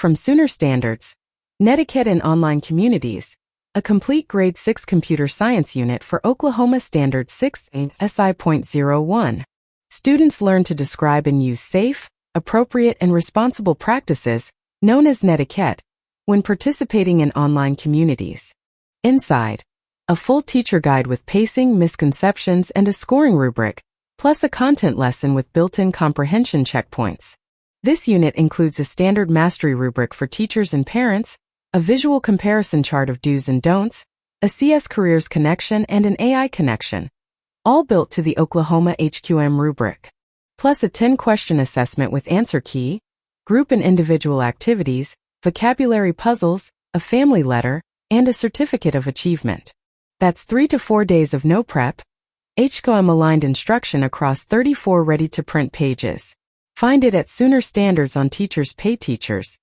From Sooner Standards, Netiquette and Online Communities, a complete Grade 6 computer science unit for Oklahoma Standard 6ICSI01. Students learn to describe and use safe, appropriate, and responsible practices, known as Netiquette, when participating in online communities. Inside, a full teacher guide with pacing, misconceptions, and a scoring rubric, plus a content lesson with built-in comprehension checkpoints. This unit includes a standard mastery rubric for teachers and parents, a visual comparison chart of do's and don'ts, a CS Careers connection, and an AI connection, all built to the Oklahoma HQM rubric. Plus a 10-question assessment with answer key, group and individual activities, vocabulary puzzles, a family letter, and a certificate of achievement. That's 3 to 4 days of no prep, HQM-aligned instruction across 34 ready-to-print pages. Find it at Sooner Standards on Teachers Pay Teachers,